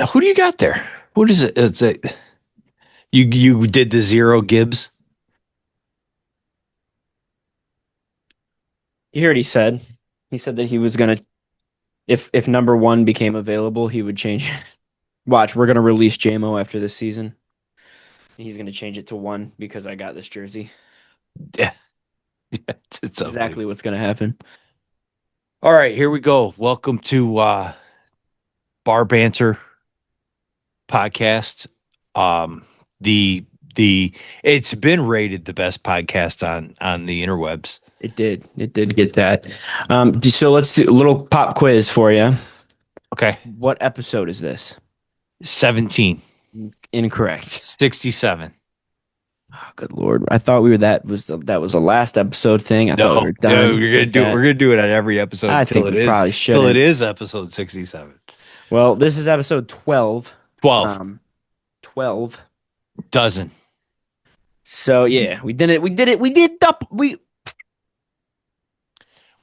Who do you got there? What is it? It's a you did the zero Gibbs. You heard he said. He said that he was gonna if number one became available, he would change it. Watch, we're gonna release JMO after this season. He's gonna change it to one because I got this jersey. Yeah, it's Exactly unbelievable. what's gonna happen. All right, here we go. Welcome to Bar Banter podcast. Um, the the it's been rated the best podcast on the interwebs. It did. It did get that. So let's do a little pop quiz for you. Okay, What episode is this? 17, Incorrect. 67. Oh, good Lord. I thought we were that was a last episode thing. I thought we No, were no, done with that. we're gonna do it on every episode I think we probably till it shouldn't. is episode 67. Well, this is episode 12. 12 Um, 12. dozen. So yeah, we did it. We did it. We did up. We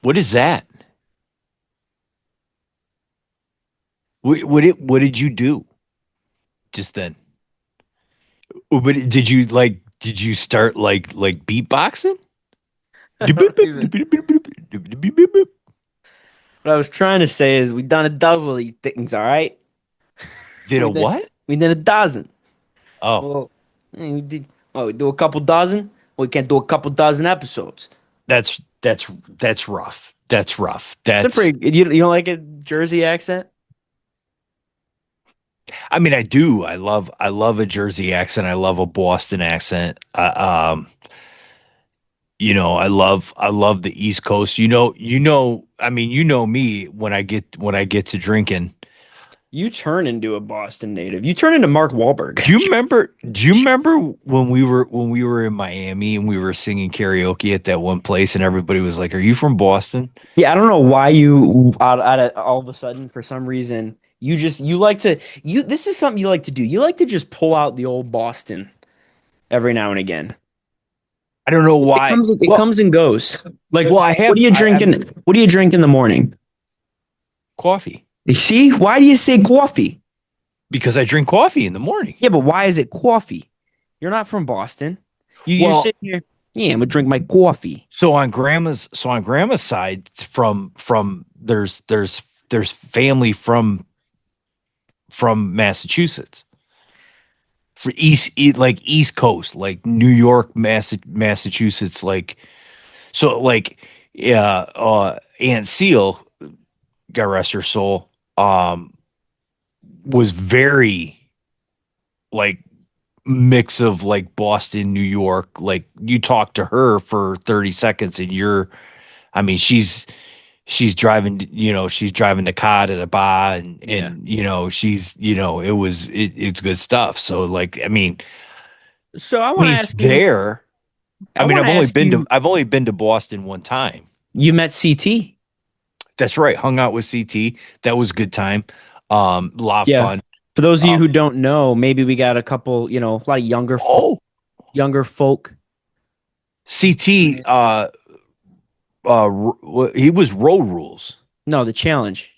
What is that? What did you do just then? But did you start like beatboxing? I don't even. What I was trying to say is we done a dozen of these things. All right. Did a We did. what? We did a dozen. Oh, Well, we did. Oh, we do a couple dozen. We can't do a couple dozen episodes. that's rough. That's rough. It's a That's pretty. You don't like a Jersey accent? I mean I do. I love a Jersey accent. I love a Boston accent. I love the East Coast. I mean, you know me when I get to drinking. You turn into a Boston native. You turn into Mark Wahlberg. Do you remember when we were in Miami and we were singing karaoke at that one place and everybody was like, "Are you from Boston?" Yeah, I don't know why you out of all of a sudden for some reason you like to you this is something you like to do. You like to just pull out the old Boston every now and again. I don't know why. It comes and goes. Like Well, I what have do you drink in what do you drink in the morning? coffee You see? Why do you say coffee? because I drink coffee in the morning. Yeah, but why is it coffee? You're not from Boston. You're Well, sitting here. Yeah, I'm gonna drink my coffee. so on grandma's side from there's family from Massachusetts. For like East Coast, like New York, Massachusetts, like so like yeah, Aunt Seal, God rest her soul, was very like mix of like Boston, New York. Like you talk to her for 30 seconds and I mean, she's driving, she's driving the car to the bar Yeah. she's, it's good stuff. So like, I mean, So I want when to it's ask you. there, I I mean, want to ask you. I've only been to Boston one time. You met CT. That's right. Hung out with CT. That was a good time. A lot of Yeah. fun. For those of you Um, who don't know, maybe we got a couple, a lot of oh, younger folk. CT, he was Road Rules. No, the challenge.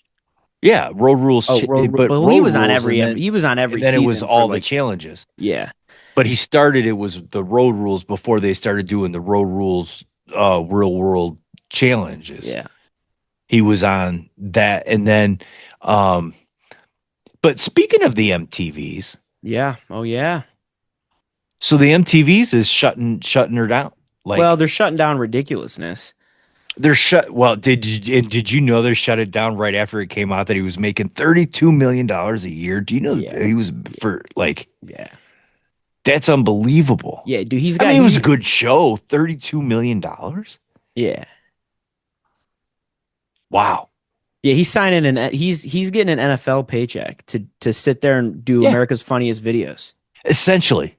Yeah, Road Rules, Oh, but well, Road Rules, he was on and every then it was season for all the like, challenges. yeah, But he started it was the Road Rules before they started doing the Road Rules real world challenges. yeah, He was on that, and then but speaking of the MTVs, yeah. Oh, yeah. so the MTVs is shutting her down. Well, Like they're shutting down ridiculousness. they're shut. Well, did you know they shut it down right after it came out that he was making $32 million a year? Do you know that Yeah, he was for like yeah, that's unbelievable. yeah, dude. I mean, it was a good show. $32 million. Yeah, Wow. yeah. He's getting an NFL paycheck to sit there and do Yeah. America's Funniest Videos. Essentially,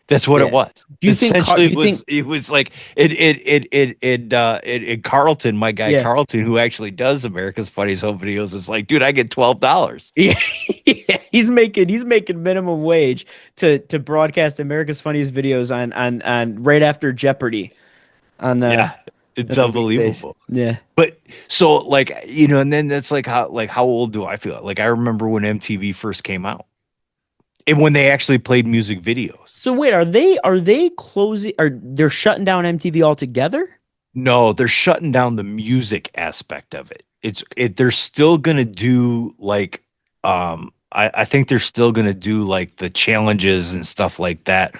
that's what it Yeah. was. Do you think? Essentially, Do you think? it was like it Carlton, my guy Yeah, Carlton, who actually does America's Funniest Home Videos, is like, dude, I get $12. yeah. Yeah. He's making minimum wage to broadcast America's Funniest Videos on right after Jeopardy on Yeah, It's on a weekdays. unbelievable. Yeah. But so like, and then that's like how old do I feel? Like I remember when MTV first came out and when they actually played music videos. So wait, are they closing? Are they're shutting down MTV altogether? No, they're shutting down the music aspect of it. They're still gonna do like I think they're still gonna do like the challenges and stuff like that,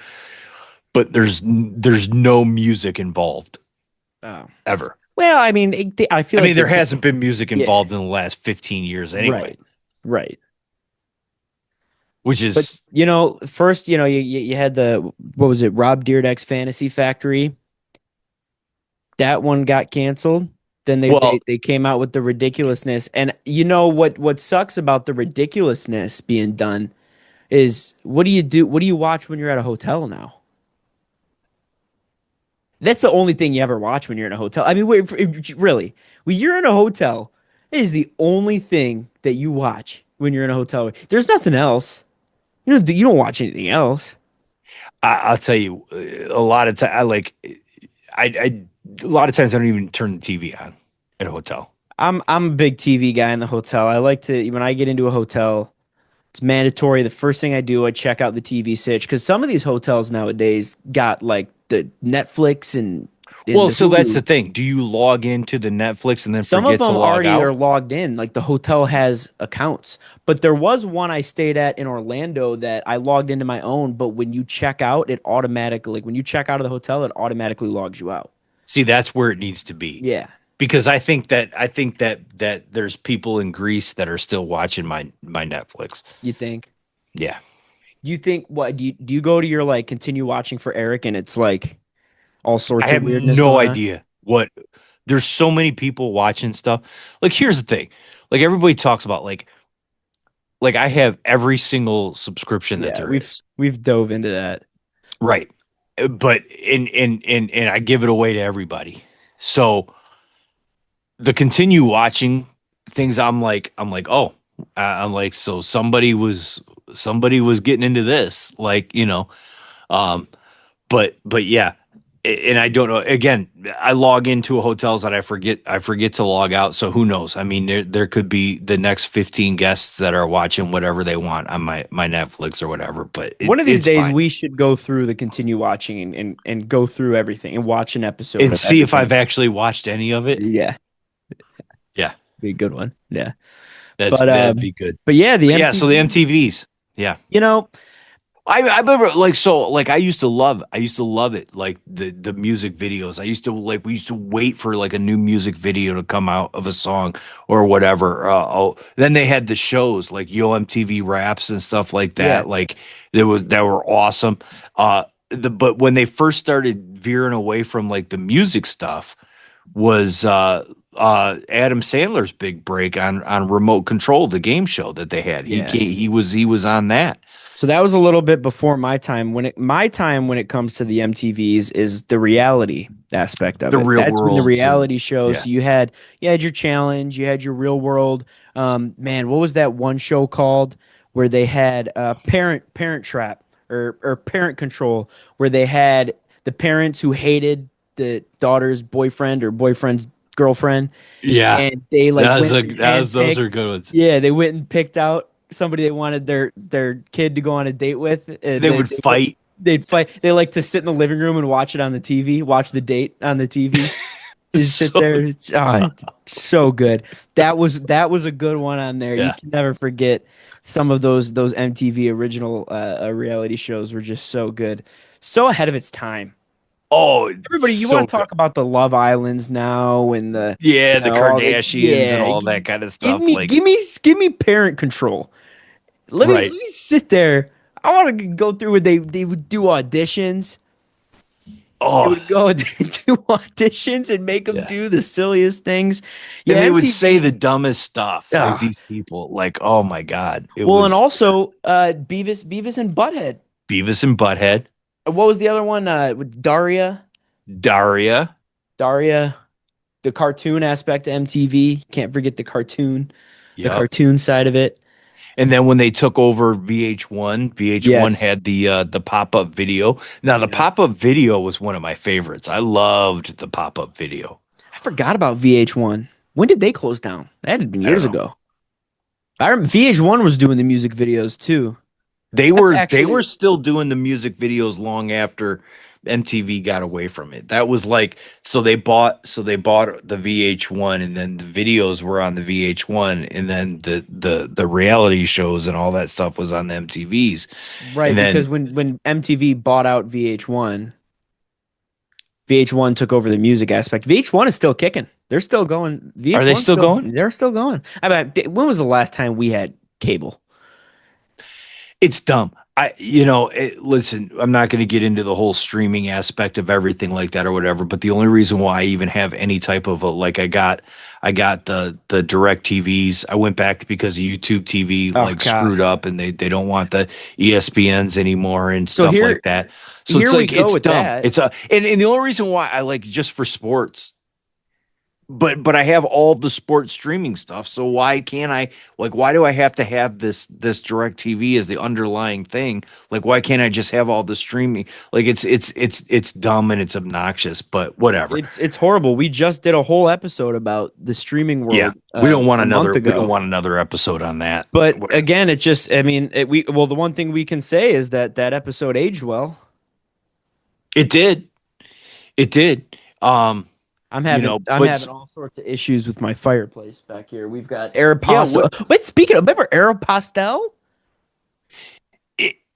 but there's no music involved Oh. ever. Well, I mean, I feel I like mean, they there did. hasn't been music Yeah. involved in the last 15 years anyway, Right. Right. which But is first, you had the what was it, Rob Dyrdek's Fantasy Factory. That one got canceled. Then they, well, they they came out with the ridiculousness. And you know what sucks about the ridiculousness being done is what do you do? What do you watch when you're at a hotel now? That's the only thing you ever watch when you're in a hotel. I mean, wait, really? When you're in a hotel, it is the only thing that you watch when you're in a hotel. There's nothing else. You don't watch anything else. I'll tell you, a lot of time, I a lot of times I don't even turn the TV on at a hotel. I'm a big TV guy in the hotel. I like to when I get into a hotel, it's mandatory. The first thing I do, I check out the TV switch because some of these hotels nowadays got like the Netflix and Well, the so that's the Hulu. thing. Do you log into the Netflix and then Some of forget to them log already are out? logged in, like the hotel has accounts. But there was one I stayed at in Orlando that I logged into my own, but when you check out, it automatically, like when you check out of the hotel, it automatically logs you out. See, that's where it needs to be. Yeah, Because I think that there's people in Greece that are still watching my Netflix. you think? Yeah. Do you think what do you go to your like continue watching for Eric and it's like all I sorts of have weirdness no going on? idea what there's so many people watching stuff. Like here's the thing. Like everybody talks about like I have every single subscription that Yeah, there we've is. we've dove into that. Right. But and I give it away to everybody. So the continue watching things I'm like, oh, I'm like, so somebody was getting into this, like, um but yeah. And I don't know, again, I log into hotels that I forget to log out, so who knows? I mean, there could be the next 15 guests that are watching whatever they want on my Netflix or whatever, but One of these it's days fine. we should go through the continue watching and go through everything and watch an episode And of see if I've everything. actually watched any of it. Yeah, Yeah, be a good one. Yeah. that's But that'd be good. but yeah, the But yeah, so the MTV, MTVs. Yeah. you know, I remember like I used to love it, like the music videos. I used to like we used to wait for like a new music video to come out of a song or whatever. Then they had the shows like Yo MTV Raps and stuff like yeah, that. Like that were awesome. But when they first started veering away from like the music stuff was Adam Sandler's big break on Remote Control, the game show that they had. yeah. He was on that. So that was a little bit before my time. My time when it comes to the MTVs is the reality aspect of The it. real That's when the worlds and reality shows. yeah. So you had your challenge, you had your real world. Man, what was that one show called where they had parent trap or parent control where they had the parents who hated the daughter's boyfriend or boyfriend's girlfriend Yeah. and they like went and Those are handpicked. good ones. Yeah, they went and picked out somebody they wanted their kid to go on a date with. They would fight. They'd fight. They like to sit in the living room and watch it on the TV. Watch the date on the TV. Just sit So there. It's so good. That was a good one on there. You yeah. can never forget some of those MTV original reality shows were just so good, so ahead of its time. Oh, Everybody, you so want to good. talk about the Love Islands now and the Yeah, the all the Kardashians and yeah. all that kind of Give stuff. me Like, give me give me parent control. Let right. me sit there. I want to go through where they would do auditions. They Oh, would go and do auditions and make them yeah. do the silliest things. Yeah, And they would say MTV. the dumbest stuff. Like Ah, these people, like, oh my God. It well, and was also Beavis and Butthead. Beavis and Butthead, What was the other one? With Daria. Daria, the cartoon aspect of MTV. Can't forget the Yep. cartoon side of it. And then when they took over VH1, VH1 Yes. had the pop-up video. Now the Yeah. pop-up video was one of my favorites. I loved the pop-up video. forgot about VH1. When did they close down? That had been I don't years know. ago. I remember VH1 was doing the music videos too. That's They were actually still doing the music videos long after MTV got away from it. That was like so they bought the VH1 and then the videos were on the VH1 and then the reality shows and all that stuff was on the MTVs. And right then because when MTV bought out VH1, VH1 took over the music aspect. VH1 is still kicking. They're still going. are they VH1 still still going? they're still going. I mean, when was the last time we had cable? It's dumb. Listen, I'm not going to get into the whole streaming aspect of everything like that or whatever, but the only reason why I even have any type of a, like, I got the direct TVs. I went back because of YouTube TV Oh like God. screwed up and they don't want the ESPNs anymore and So stuff like here that. So it's here we like, go it's with dumb. that. And the only reason why I like just for sports, but I have all the sports streaming stuff. So why can't I like why do I have to have this direct TV as the underlying thing? Like why can't I just have all the streaming? Like it's dumb and it's obnoxious, but whatever. It's horrible. We just did a whole episode about the streaming Yeah. world a month We don't ago. want another episode on that. But Whatever. again, it just I mean, we well the one thing we can say is that that episode aged well. It did. It did. I'm But having all sorts of issues with my fireplace back here. We've got yeah, Aeropostale. what Wait, speaking of, remember Aeropostale?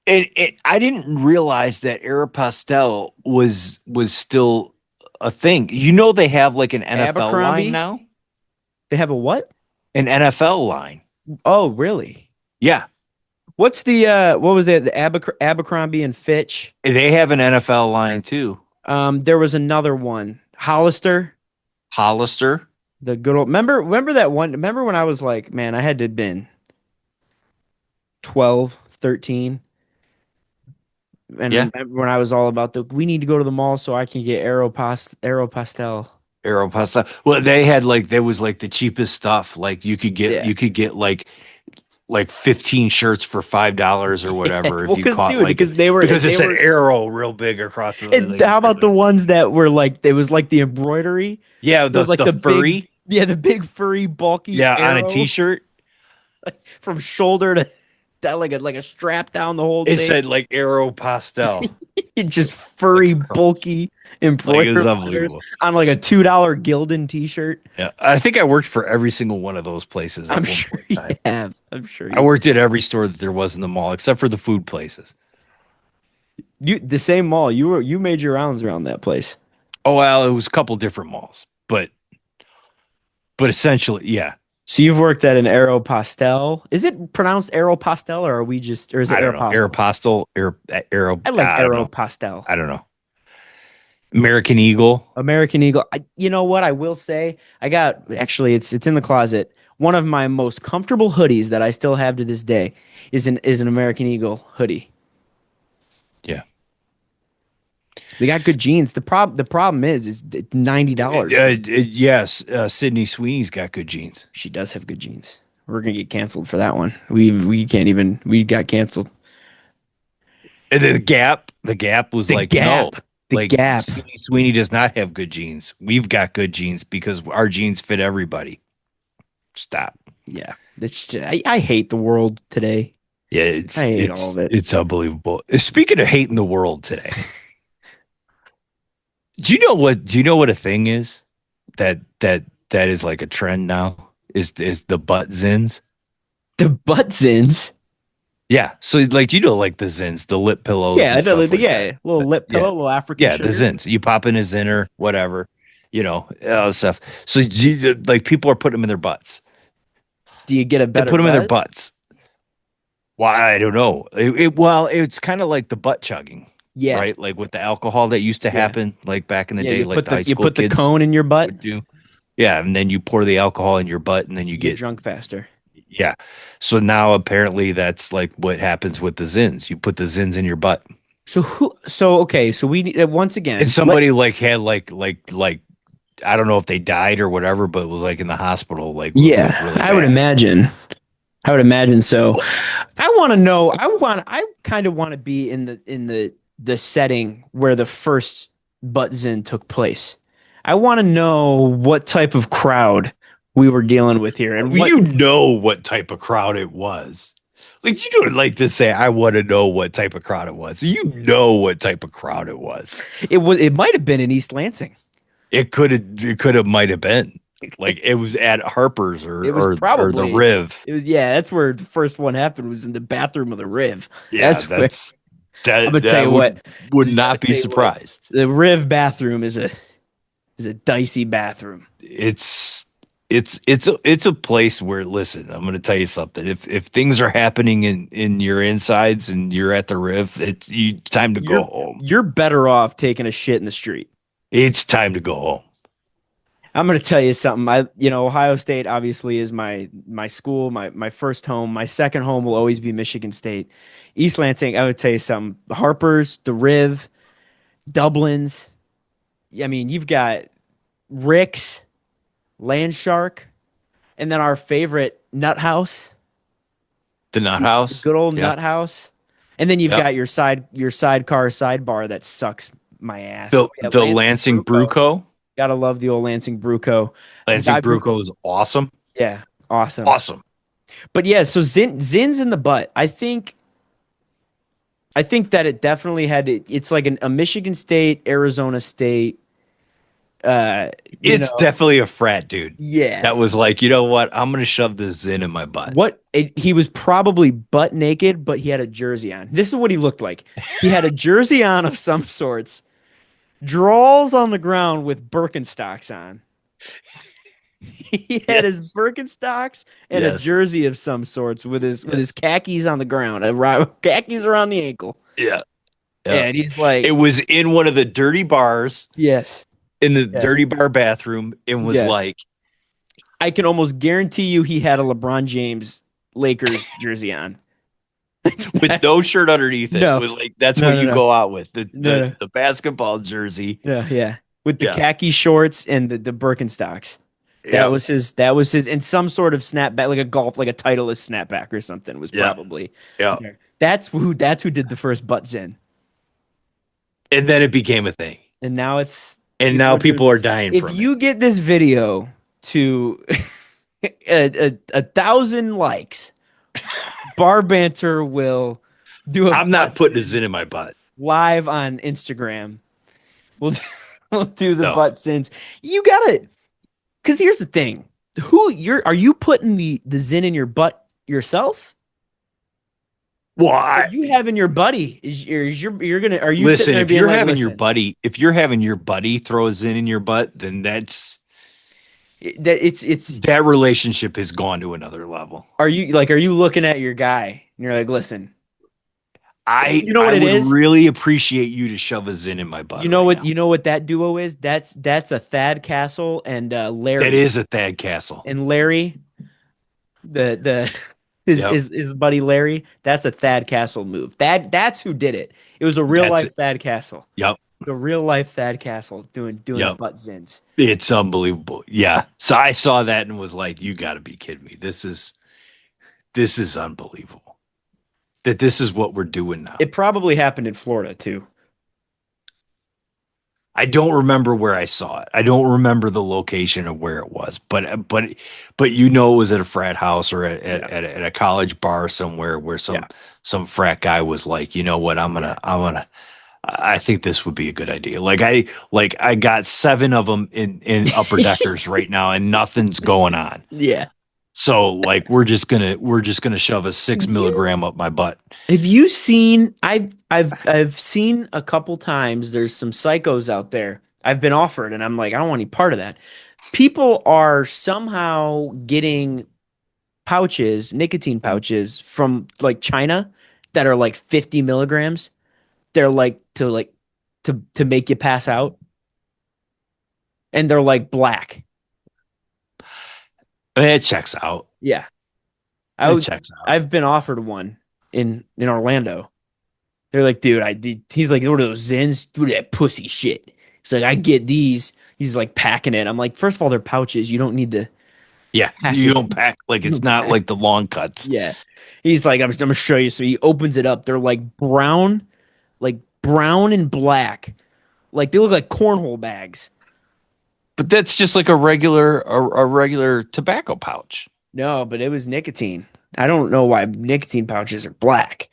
I didn't realize that Aeropostale was still a thing. You know they have like an NFL line Abercrombie? now? They have a what? An NFL line. Oh, really? Yeah. What's the what was the Abercrombie and Fitch? They have an NFL line too. There was another one. Hollister, Hollister. the good old remember that one? Remember when I was like, man, I had to have been 12, 13. And Yeah. remember when I was all about the we need to go to the mall so I can get Aeropostale. Aeropostale. Well, they had like there was like the cheapest stuff. Like Yeah. you could get like 15 shirts for $5 or Yeah. whatever if Well, you because caught dude, like because because it they said were arrow real big across the and like, how about the ones that were like it was like the embroidery? yeah, It was like the the big furry. yeah, the big furry bulky Yeah, on a arrow t-shirt. from shoulder to that like a strap down the whole It thing. said like Aeropostale. It's just furry, bulky Like it was embroidered letters unbelievable. on like a $2 Gildan t-shirt. Yeah. I think I worked for every single one of those places at I'm one sure point in you time. have. I'm sure I you worked at every store that there was in the mall except for the food places. you the same mall. You made your rounds around that place. Oh well, it was a couple different malls, but essentially, yeah. So you've worked at an Aeropostale. Is it pronounced Aeropostale or are we just or is it I don't know. Aeropostale? Aeropostale, I like I don't know. Aeropostale. I don't know. American Eagle. American Eagle. You know what I will say? I got actually it's in the closet. One of my most comfortable hoodies that I still have to this day is an American Eagle hoodie. Yeah. They got good jeans. The problem is $90. Yes, Sydney Sweeney's got good jeans. She does have good jeans. We're gonna get canceled for that one. We can't even we got canceled. And the Gap was The like, no, Gap. The like Gap. Sydney Sweeney does not have good jeans. We've got good jeans because our jeans fit everybody. Stop. Yeah. I hate the world today. Yeah, I hate all of it. it's unbelievable. Speaking of hating the world today, do you know what a thing is that is like a trend now? Is the butt zins? The butt zins. Yeah. So like like the zins, the lip pillows Yeah, and stuff like yeah. that. Little lip Yeah. pillow, little African Yeah, the sugar. zins. You pop in a zinner, whatever, all that stuff. So like people are putting them in their butts. Do you get a They better put them in their buzz? butts. Why? I don't know. Well, it's kind of like the butt chugging, Yeah. right? Like with the alcohol that used to Yeah. happen, like back in the Yeah, day, like the high you school put the kids cone in your butt, would do. Yeah, and then you pour the alcohol in your butt, and then you you get get drunk faster. yeah. So now apparently that's like what happens with the zins. You put the zins in your butt, So okay, so we need once and again, somebody like had like I don't know if they died or whatever, but it was like in the hospital, like was like yeah, really I would bad. imagine. I would imagine so. I want to know. I kind of want to be in the setting where the first butt zin took place. I want to know what type of crowd we were dealing with here and what You know what type of crowd it was. Like you don't like to say, I want to know what type of crowd it was. You know what type of crowd it was. it was. It might have been in East Lansing. It could have might have been. Like it was at Harper's or It was or the probably. Riv. It was, yeah, that's where the first one happened, was in the bathroom of the Riv. Yeah, That's where that's I'm that gonna tell that you what. would I'm gonna not be tell you what. surprised. The Riv bathroom is a dicey bathroom. It's a place where, listen, I'm going to tell you something. If things are happening in your insides and you're at the Riv, it's time to go You're home. you're better off taking a shit in the street. It's time to go home. I'm gonna tell you something. Ohio State obviously is my school, my first home. My second home will always be Michigan State. East Lansing, I would tell you something. Harper's, the Riv, Dublin's. I mean, you've got Rick's, Landshark, and then our favorite Nut House, The Nut the House. good old Yeah. Nut House. And then you've Yep. got your sidecar sidebar that sucks my ass. The Yeah, the Lansing Lansing Bruco. Bruco. Gotta love the old Lansing Bruco. Lansing I've been, Bruco is awesome. yeah, awesome. Awesome. But yeah, so Zin's in the butt. I think that it definitely it's like a Michigan State, Arizona State. Uh, you It's know, definitely a frat dude. yeah. That was like, you know what? I'm gonna shove this in my butt. He was probably butt naked, but he had a jersey on. This is what he looked like. He had a jersey on of some sorts, drawers on the ground with Birkenstocks on. He had his Yes. Birkenstocks and a Yes. jersey of some sorts with Yeah. his khakis on the ground, khakis around the ankle. Yeah. Yeah. And he's like, It was in one of the dirty bars yes, in the yes, dirty bar bathroom and was yes. like, I can almost guarantee you he had a LeBron James Lakers jersey on. with no shirt underneath it. No, With like that's no, what no, you no, go out with. The no, the no, the basketball jersey. no, yeah, with the Yeah. khaki shorts and the Birkenstocks. That Yeah. was his. That was his, and some sort of snapback, like like a Titleist snapback or something, was Yeah. probably Yeah. there. That's who did the first butts in, And then it became a thing. and now it's And people now are doing. people are dying If from it. you get this video to a thousand likes, Bar Banter will do a I'm not butt putting a sin Zin in my butt. live on Instagram. We'll we'll do the No. butt sins. You got it. Because here's the thing: are you putting the Zin in your butt yourself? Well, Are you having your buddy? You're gonna? Are you sitting listen, there if being you're like, having your listen, buddy, throw a Zin in your butt, then that it's that relationship has gone to another level. are you looking at your guy and you're like, listen, I you know what I it would is? really appreciate you to shove a Zin in my butt right now. You know what that duo is? That's a Thad Castle and That Larry. is a Thad Castle. And Larry, the his, Yep. his buddy Larry, that's a Thad Castle move. That's who did it. It was a real That's life it. Thad Castle. Yep. The real life Thad Castle doing Yep. butt zins. It's unbelievable. Yeah. So I saw that and was like, you got to be kidding me. This is unbelievable. That this is what we're doing now. It probably happened in Florida too. I don't remember where I saw it. I don't remember the location of where it was, but you know it was at a frat house or Yeah. at a college bar somewhere where Yeah. some frat guy was like, you know what, I think this would be a good idea. Like I got 7 of them in upper deckers right now and nothing's going on. Yeah. So like we're just gonna shove a 6 milligram up my butt. Have you seen? I've seen a couple times. There's some psychos out there. I've been offered, and I'm like, I don't want any part of that. People are somehow getting nicotine pouches from like China that are like 50 milligrams. They're to make you pass out, and they're like black. It checks out. Yeah, It checks out. I've been offered one in Orlando. They're like, dude, he's like, what are those Zyns? Do that pussy shit. He's like, I get these. He's like packing it. I'm like, first of all, they're pouches. You don't need to Yeah, pack you it. don't pack like You it's don't not pack. like the long cuts. Yeah. He's like, I'm gonna show you. So he opens it up. They're like brown and black. Like they look like cornhole bags. But that's just like a regular tobacco pouch. No, but it was nicotine. I don't know why nicotine pouches are black.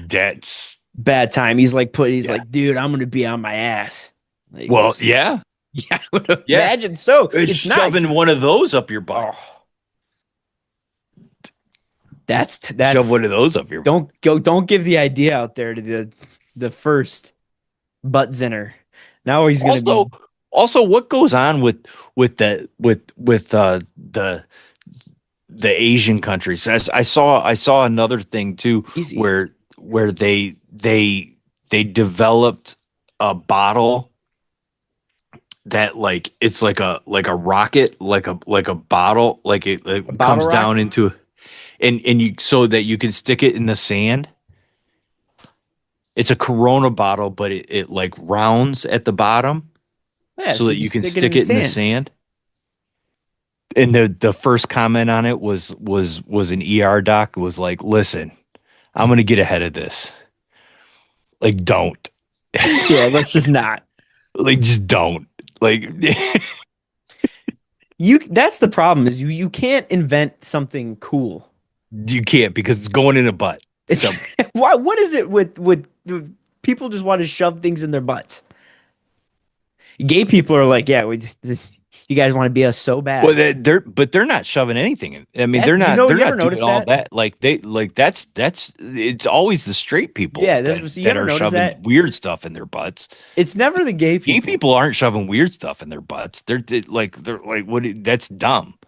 That's Bad time. He's yeah. like, dude, I'm gonna be on my ass. Like Well, this. yeah, Yeah, I would yeah. imagine so. It's It's not. shoving one of those up your butt. Oh, Shove that's one of those up your. don't give the idea out there to the first butt zinner. Now he's gonna be Also, also, what goes on with the Asian countries? I saw another thing too, easy. where they developed a bottle that like it's like a rocket, like a bottle, like A it bottle comes down rocket? into and you so that you can stick it in the sand. It's a Corona bottle, but it like rounds at the bottom Yeah, so so that you you just can stick it in stick the it in the sand. sand. And the first comment on it was an ER doc was like, "Listen, I'm gonna get ahead of this. Like, don't. Yeah, let's just not. Like, just don't. Like, You that's the problem is you can't invent something cool. you can't because it's going in a butt. It's Simple. why what is it with people just want to shove things in their butts? Gay people are like, yeah, you guys want to be us so Well, bad. they're not shoving anything in. I mean, That you know, they're you ever not doing notice all that? that. Like they like that's it's always the straight people Yeah, you that ever are notice shoving that? weird stuff in their butts. It's never the gay Gay people. people aren't shoving weird stuff in their butts. They're like what? That's dumb.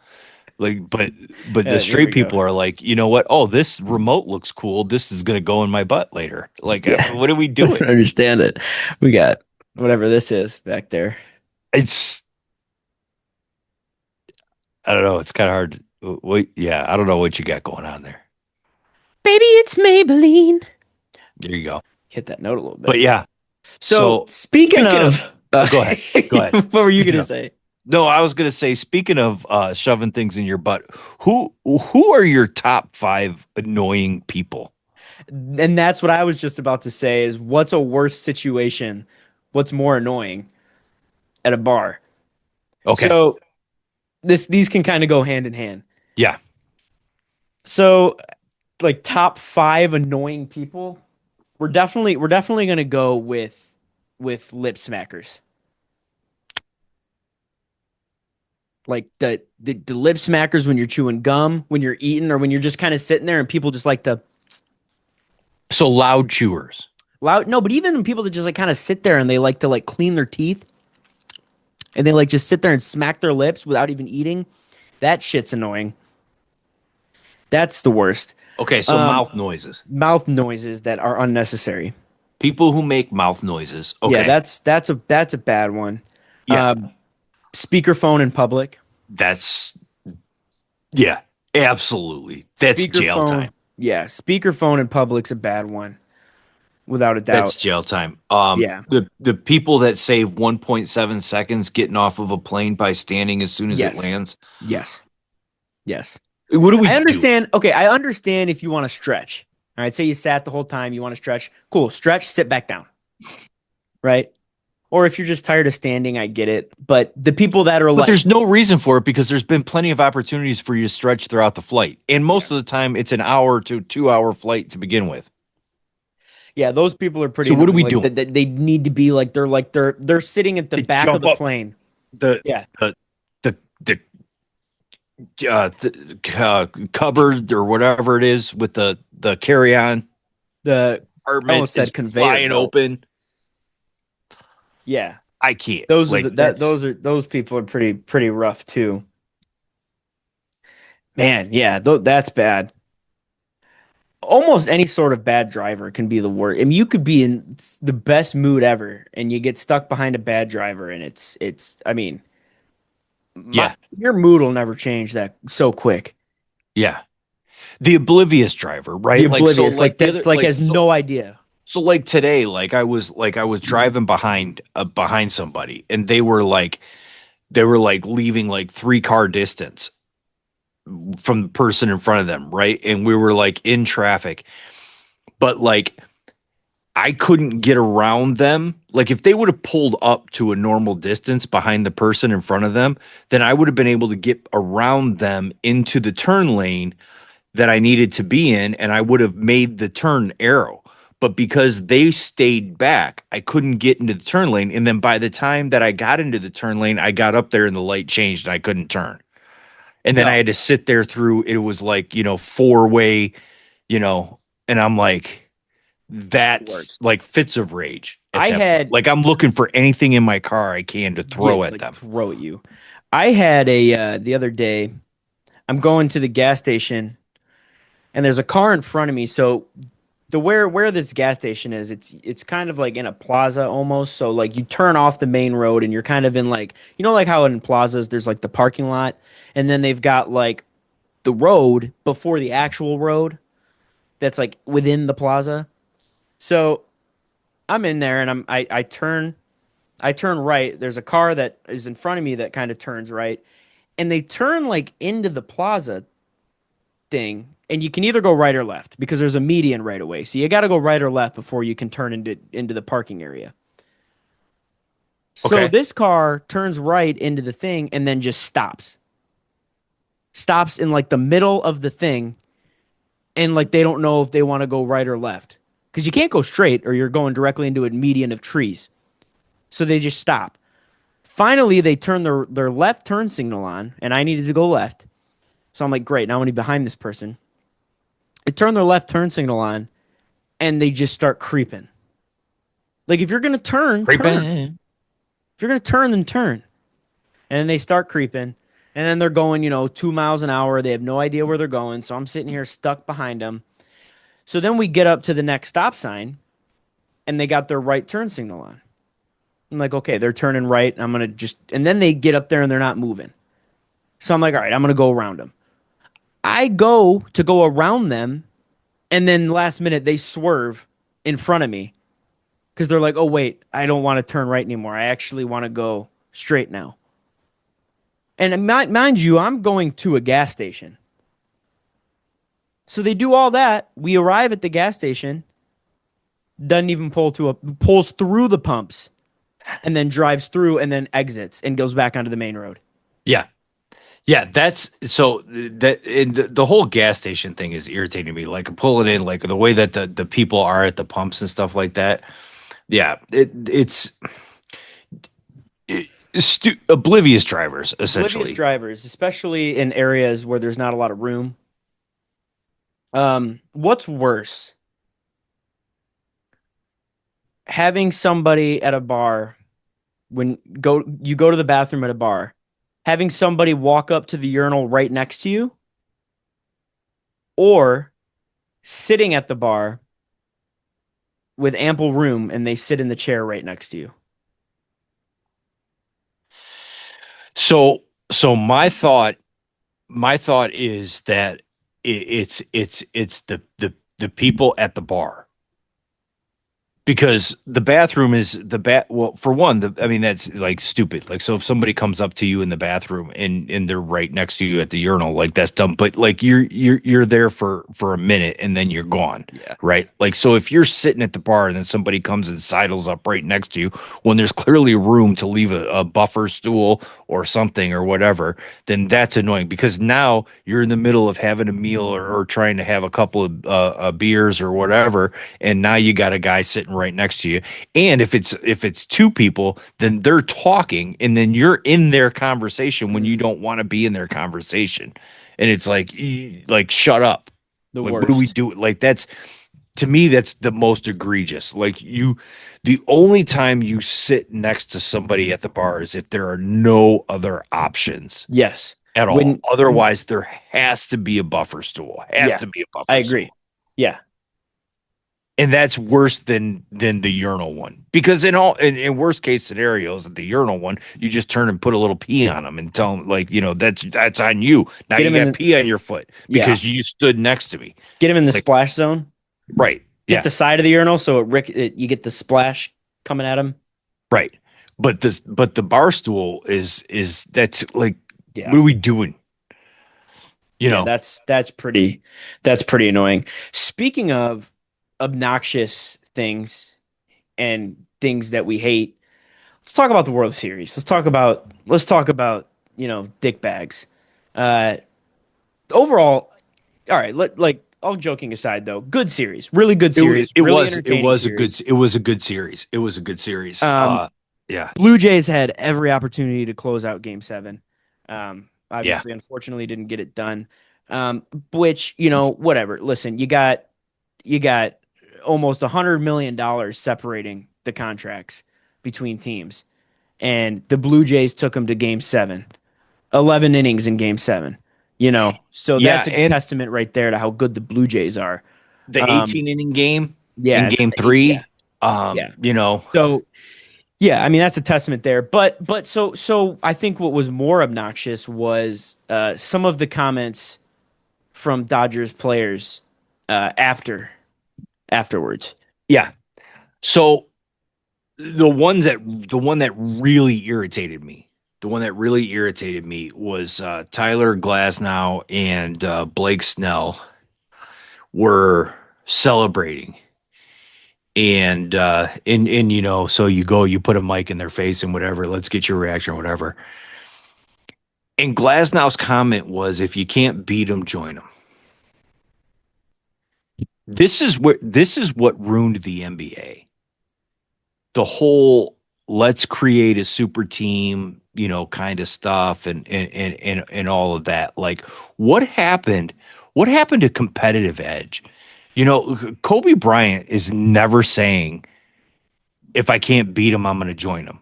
Like, but the There we straight go. people are like, you know what? Oh, this remote looks cool. This is gonna go in my butt later. Like, Yeah, what are we I don't doing? understand it. We got whatever this is back there. It's I don't know. It's kind of hard. Wait, yeah, I don't know what you got going on there. Baby, it's Maybelline. There you go. Hit that note a little But bit. yeah, So so speaking speaking of, of, go ahead, go ahead. what were you Speaking gonna of, say? no, I was gonna say, speaking of shoving things in your butt, who are your top five annoying people? And that's what I was just about to say is what's a worse situation? What's more annoying at a bar? Okay, So these can kind of go hand in hand. yeah. So like top five annoying people, we're definitely gonna go with lip smackers. Like the lip smackers when you're chewing gum, when you're eating, or when you're just kind of sitting there and people just like to So loud chewers. loud no, but even people that just like kind of sit there and they like to like clean their teeth and they like just sit there and smack their lips without even eating. That shit's annoying. That's the worst. Okay, so Um, mouth noises. Mouth noises that are unnecessary. People who make mouth noises. Yeah, Okay, that's a bad one. yeah, Speakerphone in public. that's yeah, absolutely. That's jail Speakerphone. time. Yeah, speakerphone in public's a bad one, without a That's doubt. jail time. Yeah. The people that save 1.7 seconds getting off of a plane by standing as soon as it Yes. lands. Yes. Yes. What do we I do? understand. Okay, I understand if you want to stretch. All right, say you sat the whole time, you want to stretch. Cool, stretch, sit back down. Right? Or if you're just tired of standing, I get it. But the people that are But like, there's no reason for it because there's been plenty of opportunities for you to stretch throughout the flight. And yeah, most of the time, it's an hour to 2 hour flight to begin with. yeah, those people are pretty So what are annoying. we Like doing? that they need to be like they're sitting at the To back of jump the up plane. the Yeah. the the cupboard or whatever it is with the carry on The I compartment almost is said conveyor flying belt. open. Yeah. I can't. Those are Like that's those people are pretty rough too. Man, yeah, that's bad. Almost any sort of bad driver can be the worst. I mean, you could be in the best mood ever and you get stuck behind a bad driver and it's I mean, yeah, your mood will never change that so quick. yeah. The oblivious driver, The right? Like so, oblivious, like like the that, other, like like has no idea. so, like today, like I was driving behind somebody, and they were like leaving like 3 car distance from the person in front of them, right? And we were like in traffic, but like I couldn't get around them. Like if they would have pulled up to a normal distance behind the person in front of them, then I would have been able to get around them into the turn lane that I needed to be in, and I would have made the turn arrow. But because they stayed back, I couldn't get into the turn lane. And then by the time that I got into the turn lane, I got up there and the light changed and I couldn't turn. And then I No, had to sit there through it was like, four-way, you know, and I'm like, that's worst. like fits of rage at I that point. had Like I'm looking for anything in my car I can to Yeah, throw at like them. throw at you. I had a the other day. I'm going to the gas station, and there's a car in front of me. So the where this gas station is, it's kind of like in a plaza almost. So like you turn off the main road, and you're kind of in like like how in plazas there's like the parking lot, and then they've got like the road before the actual road that's like within the plaza. So I'm in there, and I turn right. There's a car that is in front of me that kind of turns right, and they turn like into the plaza thing, and you can either go right or left because there's a median right away. So you got to go right or left before you can turn into the parking area. So Okay. this car turns right into the thing and then just stops. Stops in like the middle of the thing, and like they don't know if they want to go right or left because you can't go straight or you're going directly into a median of trees. So they just stop. Finally, they turn their left turn signal on, and I needed to go left. So I'm like, great, now I'm behind this person. They turn their left turn signal on, and they just start creeping. Like if you're gonna turn, turn. Creeping. If you're gonna turn, then turn. And then they start creeping, and then they're going, 2 miles an hour. They have no idea where they're going. So I'm sitting here stuck behind them. So then we get up to the next stop sign, and they got their right turn signal on. I'm like, okay, they're turning right. I'm gonna just, and then they get up there and they're not moving. So I'm like, all right, I'm gonna go around them. I go to go around them, and then last minute they swerve in front of me because they're like, oh, wait, I don't want to turn right anymore. I actually want to go straight now. And mind you, I'm going to a gas station. So they do all that. We arrive at the gas station, doesn't even pulls through the pumps and then drives through and then exits and goes back onto the main road. Yeah. Yeah, that's so that and the whole gas station thing is irritating me. Like pulling in, like the way that the people are at the pumps and stuff like that. Yeah, it's oblivious drivers Oblivious essentially. drivers, especially in areas where there's not a lot of room. What's worse? Having somebody at a bar when you go to the bathroom at a bar, having somebody walk up to the urinal right next to you, or sitting at the bar with ample room and they sit in the chair right next to you. So so my thought is that it's the people at the bar because the bathroom is well for one I mean that's like stupid like so if somebody comes up to you in the bathroom and they're right next to you at the urinal like that's dumb but like you're there for a minute and then you're gone, Yeah. right? Like so if you're sitting at the bar and then somebody comes and sidles up right next to you when there's clearly room to leave a buffer stool or something or whatever, then that's annoying because now you're in the middle of having a meal or trying to have a couple of beers or whatever, and now you got a guy sitting right next to you. And if it's two people, then they're talking, and then you're in their conversation when you Mm, don't want to be in their conversation, and it's like like shut up. the Like what do we worst. do? Like that's to me that's the most egregious. Like the only time you sit next to somebody at the bar is if there are no other options Yes. at all. When Otherwise, there has to be a buffer stool. Has Yeah, to be a I buffer agree. stool. Yeah. And that's worse than the urinal one. Because in worst case scenarios, at the urinal one, you just turn and put a little pee on them and tell them like, that's on you. Now Get you him in got the pee on your foot yeah. because you stood next to me. Get him in the Like, splash zone. right. Get Yeah. the side of the urinal so you get the splash coming at him. Right. But the bar stool is that's like Yeah. what are we doing? You Yeah, know? that's pretty annoying. Speaking of obnoxious things and things that we hate, let's talk about the World Series. Let's talk about dick bags. Uh, Overall, all right. All joking aside, though, good series, really good series, It really was entertaining series. it was a good series. It was a good series. Um, Yeah. Blue Jays had every opportunity to close out Game Seven. Yeah. Obviously, unfortunately, didn't get it done. Which whatever. Listen, you got almost $100 million separating the contracts between teams, and the Blue Jays took them to Game Seven. 11 innings in Game Seven. So Yeah, that's a and testament right there to how good the Blue Jays are. the Um, 18 inning game yeah, in and then game yeah, 3, yeah. you know, So yeah, I mean that's a testament there. But I think what was more obnoxious was some of the comments from Dodgers players afterwards. yeah. So the one that really irritated me, the one that really irritated me was Tyler Glasnow and Blake Snell were celebrating. And so you go, you put a mic in their face and whatever, let's get your reaction or whatever. And Glasnow's comment was, if you can't beat them, join them. This is what ruined the NBA. The whole let's create a super team, kind of stuff, and all of that. Like, what happened? What happened to competitive edge? Kobe Bryant is never saying, if I can't beat him, I'm going to join him.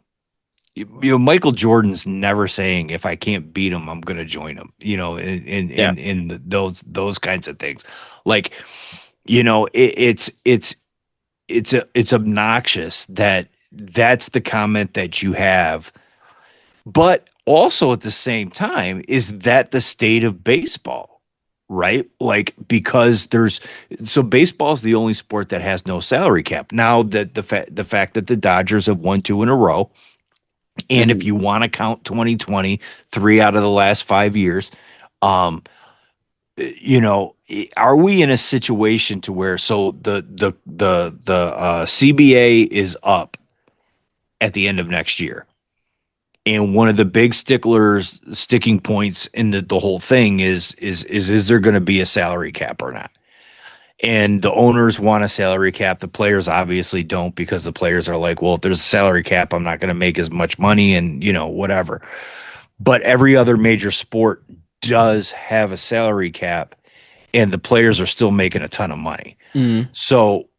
Michael Jordan's never saying, if I can't beat him, I'm going to join him. Yeah. Those kinds of things. Like, it's obnoxious that that's the comment that you have, but also at the same time, is that the state of baseball, right? Like, because baseball is the only sport that has no salary cap. Now that the fact that the Dodgers have won 2 in a row, and if Mhm. you want to count 2020, 3 out of the last 5 years, um, are we in a situation to where, so the CBA is up at the end of next year, and one of the big sticking points in the whole thing is there going to be a salary cap or not? And the owners want a salary cap. The players obviously don't, because the players are like, well, if there's a salary cap, I'm not going to make as much money, and whatever. But every other major sport does have a salary cap, and the players are still making a ton of money. Mhm. So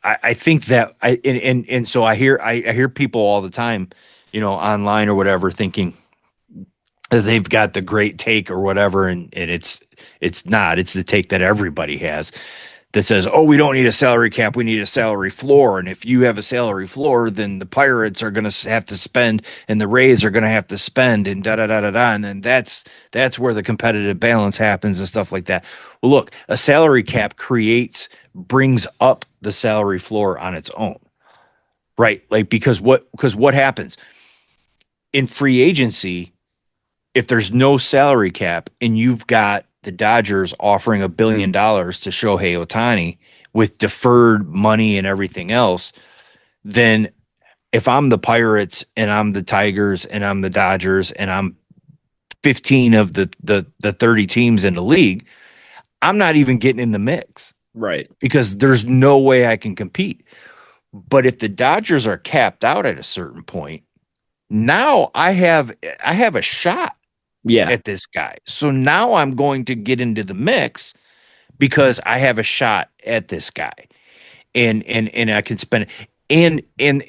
I think that and so I hear people all the time, online or whatever, thinking that they've got the great take or whatever, and it's not. It's the take that everybody has, that says, oh, we don't need a salary cap, we need a salary floor. And if you have a salary floor, then the Pirates are going to have to spend, and the Rays are going to have to spend, and da da da da da. And then that's where the competitive balance happens and stuff like that. Well, look, a salary cap brings up the salary floor on its own, right? Like, because what happens in free agency, if there's no salary cap and you've got the Dodgers offering $1 billion to Shohei Ohtani with deferred money and everything else, then if I'm the Pirates and I'm the Tigers and I'm the Dodgers and I'm 15 of the 30 teams in the league, I'm not even getting in the mix, Right. because there's no way I can compete. But if the Dodgers are capped out at a certain point, now I have a shot Yeah. at this guy. So now I'm going to get into the mix because I have a shot at this guy. And I can spend it. And then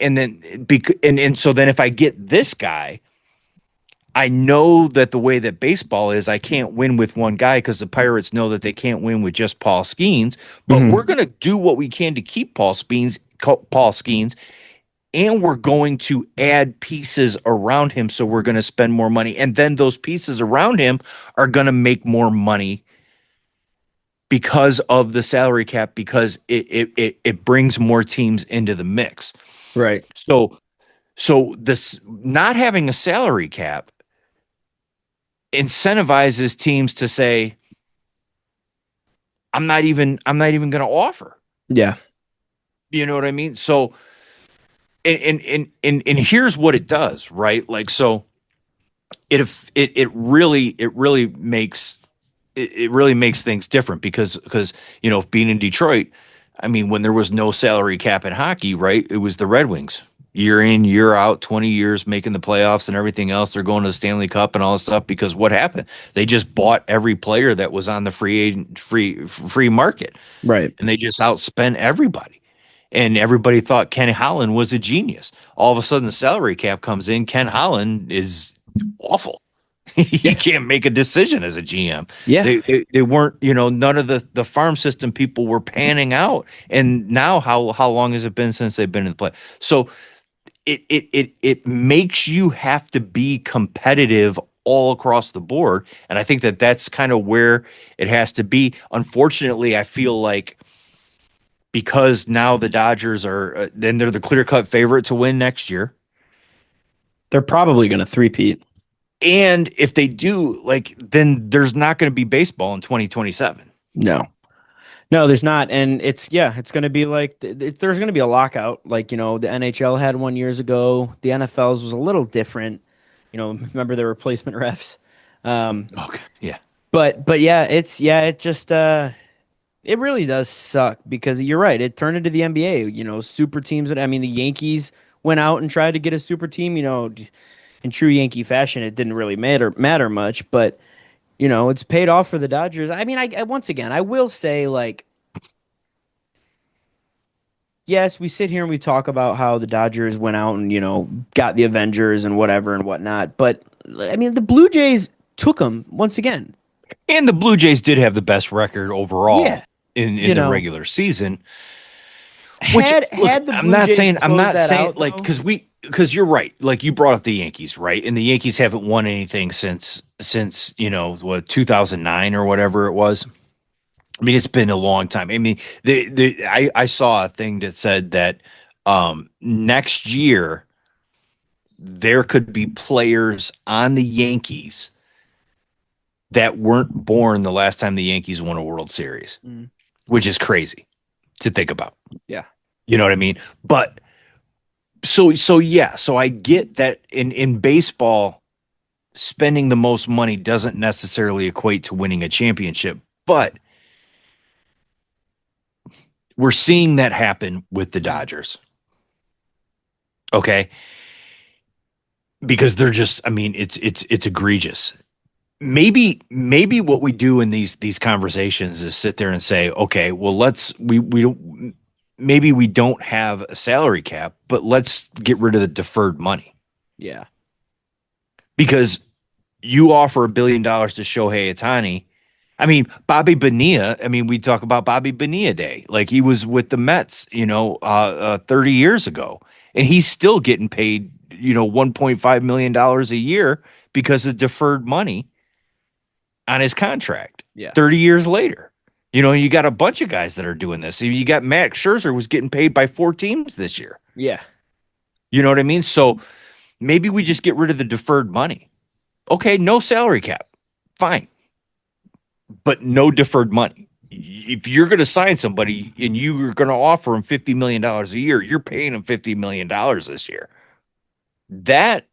and so then if I get this guy, I know that the way that baseball is, I can't win with one guy, because the Pirates know that they can't win with just Paul Skeens. But we're Mhm. going to do what we can to keep Paul Skeens, and we're going to add pieces around him. So we're going to spend more money. And then those pieces around him are going to make more money because of the salary cap, because it brings more teams into the mix. Right. So this not having a salary cap incentivizes teams to say, I'm not even going to offer. Yeah. You know what I mean? So and here's what it does, right? Like so it really makes it really makes things different because being in Detroit, I mean when there was no salary cap in hockey, right? It was the Red Wings. Year in, year out, 20 years making the playoffs and everything else. They're going to the Stanley Cup and all this stuff because what happened? They just bought every player that was on the free market Right. and they just outspent everybody. And everybody thought Ken Holland was a genius. All of a sudden, the salary cap comes in. Ken Holland is awful. He Yeah. can't make a decision as a GM. Yeah. They weren't, none of the farm system people were panning out. And now, how long has it been since they've been in the play? So it makes you have to be competitive all across the board, and I think that that's kind of where it has to be. Unfortunately, I feel like because now the Dodgers are then they're the clear cut favorite to win next year. They're probably going to three-peat. And if they do, like, then there's not going to be baseball in 2027. No. No, there's not. And it's going to be like there's going to be a lockout. Like, the NHL had one years ago. The NFL's was a little different. Remember the replacement refs. Um, Okay. Yeah. but yeah, it just it really does suck because you're right. It turned into the NBA, super teams. I mean, the Yankees went out and tried to get a super team, in true Yankee fashion. It didn't really matter much, but it's paid off for the Dodgers. I mean, once again, I will say like yes, we sit here and we talk about how the Dodgers went out and, got the Avengers and whatever and whatnot. But I mean, the Blue Jays took them once again. And the Blue Jays did have the best record Yeah. overall in You the know, regular season. Which had look, had the Blue Jays I'm closed not that saying out like though. because you're right. Like you brought up the Yankees, right? And the Yankees haven't won anything since what 2009 or whatever it was. I mean, it's been a long time. I mean, I saw a thing that said that next year there could be players on the Yankees that weren't born the last time the Yankees won a World Series, Mm, which is crazy to think about. yeah. You know what I mean? But so yeah, so I get that in baseball, spending the most money doesn't necessarily equate to winning a championship, but we're seeing that happen with the Dodgers. Okay, because they're just, I mean, it's egregious. Maybe what we do in these conversations is sit there and say, okay, well, we don't, maybe we don't have a salary cap, but let's get rid of the deferred money Yeah. because you offer $1 billion to Shohei Ohtani. I mean, Bobby Bonilla. I mean, we talk about Bobby Bonilla Day, like he was with the Mets, 30 years ago, and he's still getting paid, $1.5 million a year because of deferred money on his contract. Yeah. 30 years later, you got a bunch of guys that are doing this. You got Max Scherzer was getting paid by 4 teams this year. Yeah. You know what I mean? So maybe we just get rid of the deferred money. Okay, no salary cap, fine, but no deferred money. If you're going to sign somebody and you're going to offer them $50 million a year, you're paying them $50 million this year. That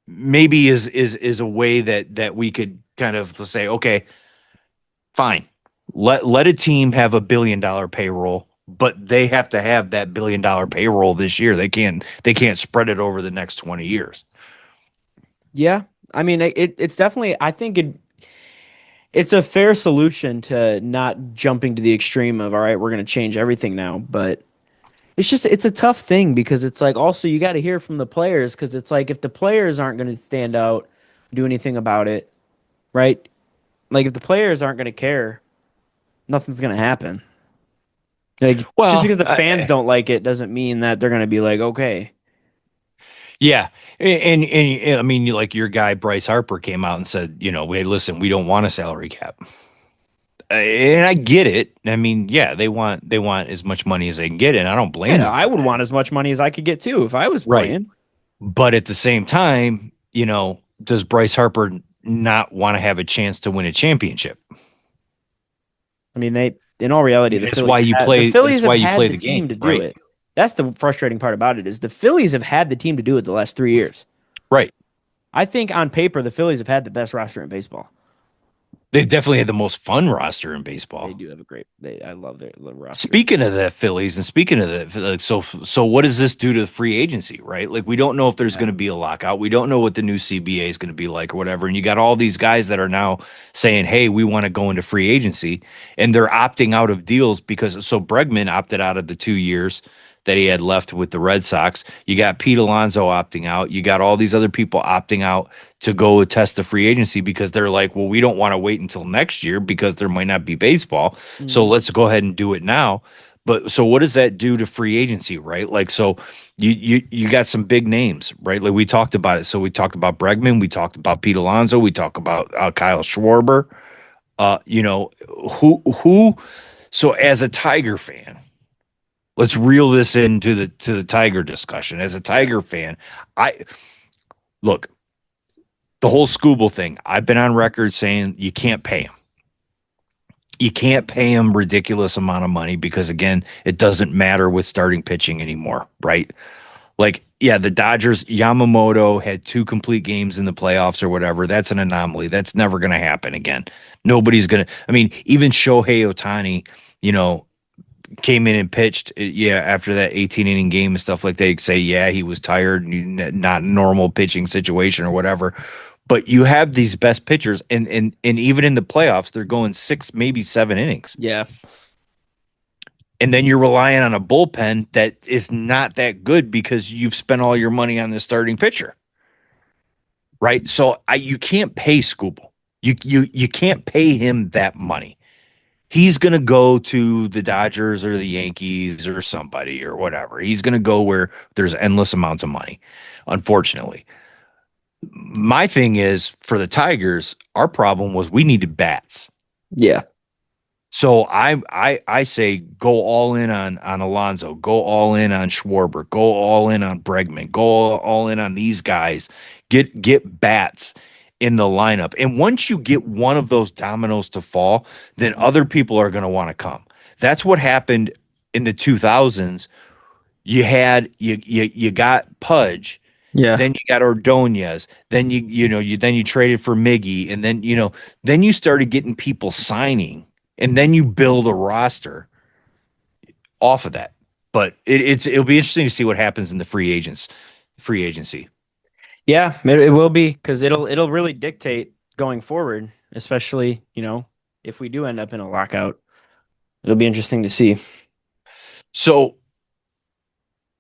maybe is a way that we could kind of say, okay, fine, let a team have $1 billion payroll, but they have to have that $1 billion payroll this year. They can't spread it over the next 20 years. Yeah. I mean, it's definitely, I think it's a fair solution to not jumping to the extreme of, all right, we're going to change everything now. But it's a tough thing because it's like also you got to hear from the players because it's like if the players aren't going to stand out, do anything about it, right? Like if the players aren't going to care, nothing's going to happen. Like just Well, because the fans don't like it doesn't mean that they're going to be like, okay, yeah, and I mean, like your guy Bryce Harper came out and said, hey, listen, we don't want a salary cap, and I get it. I mean, yeah, they want as much money as they can get, and I don't blame yeah, them I for would that. want as much money as I could get too if I was Right, playing. but at the same time, does Bryce Harper not want to have a chance to win a championship? I mean, they in all reality, That's why you the play. Phillies That's have why you had play the the game, team to do right? it. That's the frustrating part about it is the Phillies have had the team to do it the last 3 years. Right. I think on paper the Phillies have had the best roster in baseball. They definitely had the most fun roster in They baseball. do have a great. I love their roster. Speaking of the Phillies and speaking of the like, so what does this do to the free agency, right? Like we don't know if there's Yeah. going to be a lockout. We don't know what the new CBA is going to be like or whatever. And you got all these guys that are now saying, "Hey, we want to go into free agency," and they're opting out of deals because so Bregman opted out of the 2 years that he had left with the Red Sox. You got Pete Alonso opting out. You got all these other people opting out to go test the free agency because they're like, well, we don't want to wait until next year because there might not be baseball. So Mhm. let's go ahead and do it now. But so what does that do to free agency, right? Like so you got some big names, right? Like we talked about it. So we talked about Bregman, we talked about Pete Alonso, we talked about Kyle Schwarber. You know, who so as a Tiger fan, let's reel this into the Tiger discussion. As a Yeah. Tiger fan, I look, the whole Scooble thing, I've been on record saying you can't pay him. You can't pay him ridiculous amount of money because again, it doesn't matter with starting pitching anymore, right? Like, yeah, the Dodgers, Yamamoto had 2 complete games in the playoffs or whatever. That's an anomaly. That's never going to happen again. Nobody's going to, I mean, even Shohei Otani, you know, came in and pitched, yeah, after that 18 inning game and stuff like that. You could say, yeah, he was tired, not normal pitching situation or whatever. But you have these best pitchers, and even in the playoffs, they're going 6, maybe 7 innings, Yeah. and then you're relying on a bullpen that is not that good because you've spent all your money on the starting pitcher, right? So you can't pay Scooble. You can't pay him that money. He's going to go to the Dodgers or the Yankees or somebody or whatever. He's going to go where there's endless amounts of money, unfortunately. My thing is for the Tigers, our problem was we needed bats. Yeah. So I say go all in on Alonso, go all in on Schwarber, go all in on Bregman, go all in on these guys. Get bats in the lineup. And once you get one of those dominoes to fall, then other people are going to want to come. That's what happened in the 2000s. You got Pudge, Yeah. then you got Ordonez, then you traded for Miggy, and then then you started getting people signing, and then you build a roster off of that. But it'll be interesting to see what happens in the free agency. Yeah, it will be because it'll really dictate going forward, especially, if we do end up in a lockout. It'll be interesting to see. So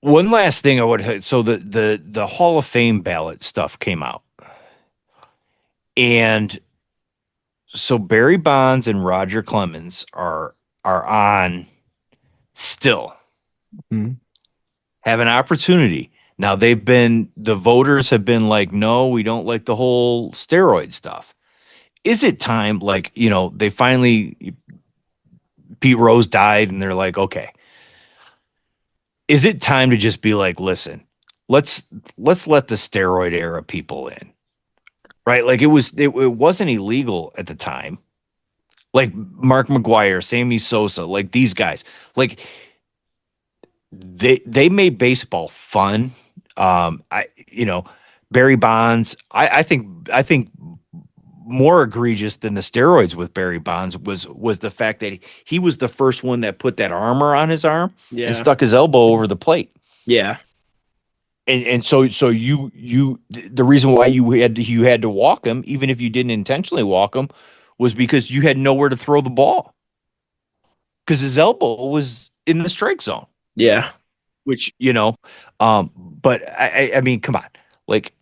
one last thing I would so the Hall of Fame ballot stuff came out, and so Barry Bonds and Roger Clemens are on still Mhm. have an opportunity. Now the voters have been like, no, we don't like the whole steroid stuff. Is it time, like, they finally, Pete Rose died and they're like, okay, is it time to just be like, listen, let's let's let the steroid era people in, right? Like it wasn't illegal at the time. Like Mark McGuire, Sammy Sosa, like these guys, like they made baseball fun. I Barry Bonds. I think more egregious than the steroids with Barry Bonds was the fact that he was the first one that put that armor on his arm and Yeah. stuck his elbow over the plate. Yeah. And so the reason why you had to walk him, even if you didn't intentionally walk him, was because you had nowhere to throw the ball because his elbow was in the strike zone. Yeah. Which but I mean, come on, like,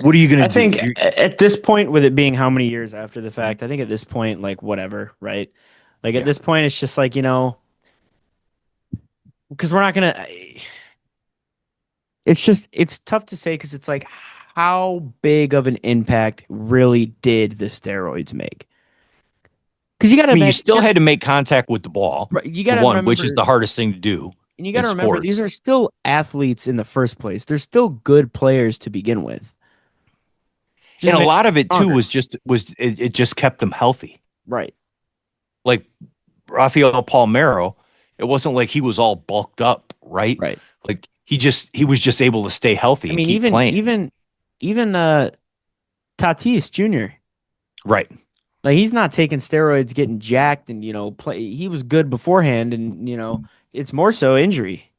what are you gonna I do? think at this point, with it being how many years after the fact, I think at this point, like, whatever, right? Like, at Yeah, this point, it's just like, because we're not gonna. It's just it's tough to say because it's like how big of an impact really did the steroids make? Because I mean, you still had to make contact with the ball you for gotta one, which is remember the hardest thing to do and you in gotta remember these sports. are still athletes in the first place. They're still good players to begin with. Just And a maybe lot of it too stronger. was it just kept them healthy. Right. Like Rafael Palmeiro, it wasn't like he was all bulked up, right? Right. Like he was just able to stay healthy I and mean, keep playing. even Tatis Jr. Right. Like he's not taking steroids, getting jacked, and play. He was good beforehand, and it's more so injury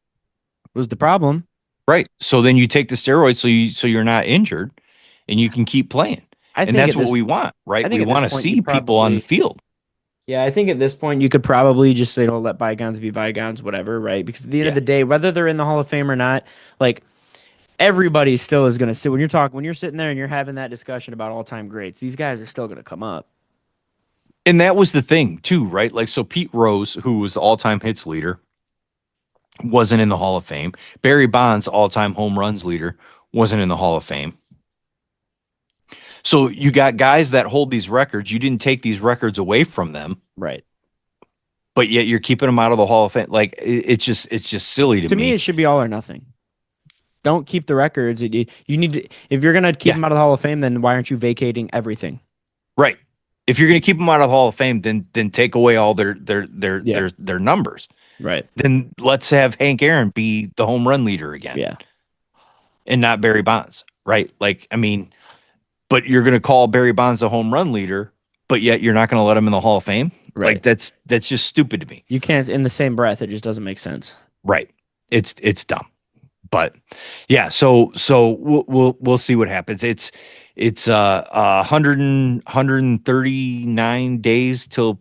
was the problem. Right. So then you take the steroids so you're not injured and you can keep playing. I And think that's at what this we want, I right? think We at this want to point you see people on the probably field. yeah, I think at this point you could probably just say, let bygones be bygones, whatever, right? Because at the end of Yeah. the day, whether they're in the Hall of Fame or not, like everybody still is going to sit when you're sitting there and you're having that discussion about all-time greats, these guys are still going to come up. And that was the thing too, right? Like so Pete Rose, who was the all-time hits leader, wasn't in the Hall of Fame. Barry Bonds, all-time home runs leader, wasn't in the Hall of Fame. So you got guys that hold these records. You didn't take these records away from them, Right. but yet you're keeping them out of the Hall of Fame. Like it's just silly to To me, me. it should be all or nothing. Don't keep the records. You need to, if you're going to keep Yeah, them out of the Hall of Fame, then why aren't you vacating everything? right. If you're going to keep them out of the Hall of Fame, then take away all Yeah. their numbers. Right. Then let's have Hank Aaron be the home run leader again Yeah. and not Barry Bonds, right? Like I mean, but you're going to call Barry Bonds the home run leader, but yet you're not going to let him in the Hall of Fame. Like Right. that's just stupid to me. You can't in the same breath. It just doesn't make sense. Right. It's dumb. But yeah, so we'll see what happens. It's 139 days till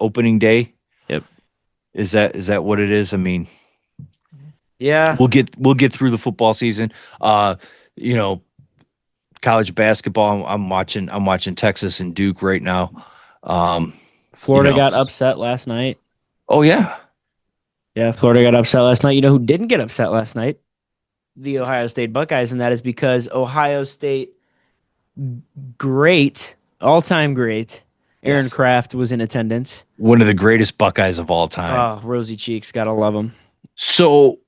opening day. Yep. Is that what it is? I mean, Yeah. we'll get through the football season. You know, college basketball. I'm watching Texas and Duke right now. Um, you Florida know, got upset last night. oh yeah, Yeah, Florida got upset last night. You know who didn't get upset last night? The Ohio State Buckeyes, and that is because Ohio State great, all-time great, Aaron yes, Kraft was in attendance. one of the greatest Buckeyes of all time. Oh, rosy cheeks, gotta love him. So,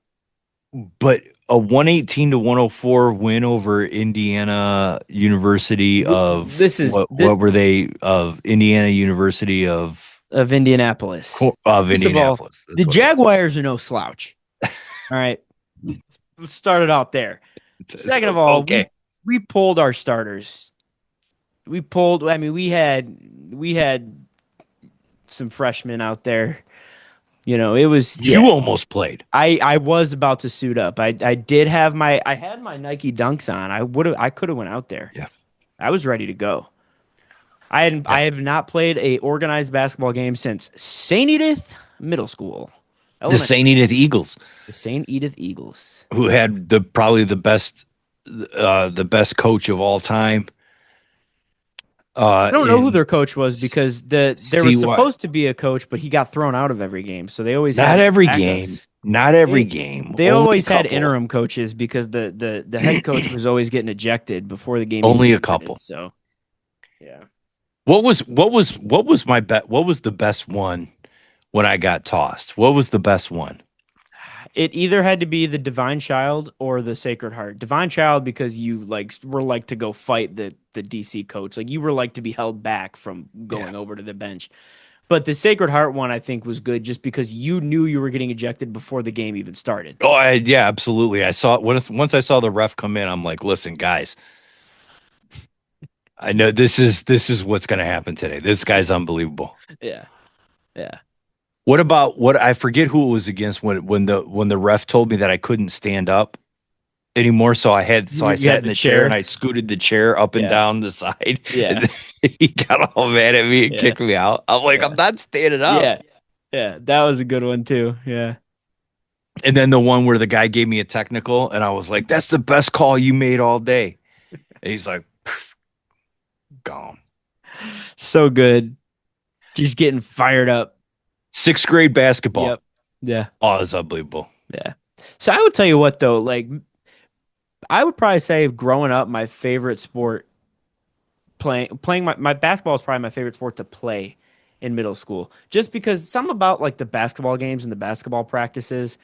but a 118 to 104 win over Indiana University of This is what were they of Indiana University of Indianapolis. of First of all, Indianapolis. the That's what it was. Jaguars are no slouch. All right, let's start it out there. Second of all, Okay. we pulled our starters. We pulled. I mean, we had some freshmen out there. It was You almost played. I was about to suit up. I did have I had my Nike Dunks on. I could have went out there. Yeah. I was ready to go. Yeah. I have not played a organized basketball game since St. Edith Middle School. The St. Edith Eagles, The St. Edith Eagles. who had probably the best coach of all time. I don't know who In their coach was because there was see what supposed to be a coach, but he got thrown out of every game. So they always not had every game, backups. not every They, game, they only a always had couple, interim coaches because the head coach was always getting ejected before the game even only a started. couple. So yeah. What was my bet? What was the best one when I got tossed? What was the best one? It either had to be the Divine Child or the Sacred Heart. Divine Child because you were like to go fight the DC coach. Like you were like to be held back from Yeah. going over to the bench. But the Sacred Heart one I think was good just because you knew you were getting ejected before the game even started. Oh, yeah, absolutely. I saw once I saw the ref come in, I'm like, listen, guys, I know this is what's going to happen today. This guy's unbelievable. Yeah. Yeah. What about what I forget who it was against when the ref told me that I couldn't stand up anymore. So I You sat had in the the chair and chair. I scooted the chair up and Yeah. down the side. And Yeah. then he got all mad at me and Yeah. kicked me out. I'm like, I'm Yeah. not standing up. Yeah. Yeah. That was a good one too. Yeah. And then the one where the guy gave me a technical, and I was like, "That's the best call you made all day." And he's like, "Gone." So good. Just getting fired up. Sixth grade basketball. Yep. Yeah. Oh, it's unbelievable. Yeah. So I would tell you what though, like I would probably say growing up, my favorite sport playing my basketball is probably my favorite sport to play in middle school. Just because some about like the basketball games and the basketball practices